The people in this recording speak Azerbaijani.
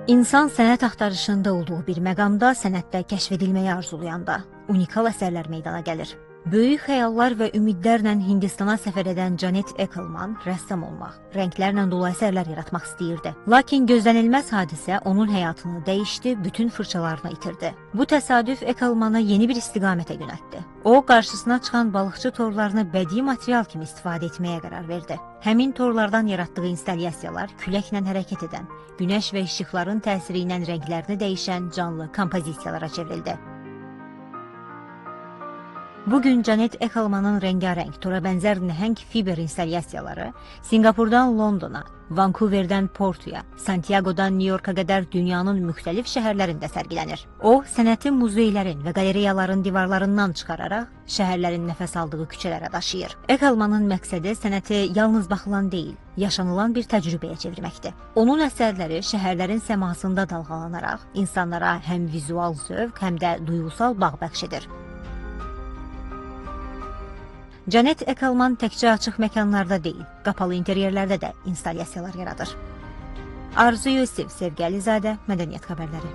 İnsan sənət axtarışında olduğu bir məqamda sənətdə kəşf edilməyi arzulayanda unikal əsərlər meydana gəlir. Böyük xəyallar və ümidlərlə Hindistana səfər edən Janet Eckelman rəssam olmaq, rənglərlə dolu əsərlər yaratmaq istəyirdi. Lakin gözlənilməz hadisə onun həyatını dəyişdi, bütün fırçalarını itirdi. Bu təsadüf Eckelmanı yeni bir istiqamətə yönəltdi. O, qarşısına çıxan balıqçı torlarını bədii material kimi istifadə etməyə qərar verdi. Həmin torlardan yaratdığı instalyasiyalar küləklə hərəkət edən, günəş və işıqların təsiri ilə rənglərini dəyişən canlı kompozisiyalara çevrildi. Bugün Janet Eckelmanın rəngarəng, tora bənzər nəhəng fiber instalyasiyaları Singapurdan Londona, Vancouverdən Portuya, Santiagodan New Yorka qədər dünyanın müxtəlif şəhərlərində sərgilənir. O, sənəti muzeylərin və qaleriyaların divarlarından çıxararaq şəhərlərin nəfəs aldığı küçələrə daşıyır. Eckelmanın məqsədi sənəti yalnız baxılan deyil, yaşanılan bir təcrübəyə çevirməkdir. Onun əsərləri şəhərlərin səmasında dalğalanaraq insanlara həm vizual zövq, həm də duyğusal bağ bəxş edir. Janet Eckelman təkcə açıq məkanlarda deyil, qapalı interyerlərdə də instalyasiyalar yaradır. Arzu Yusif, Sevgi Əlizadə, Mədəniyyət xəbərləri.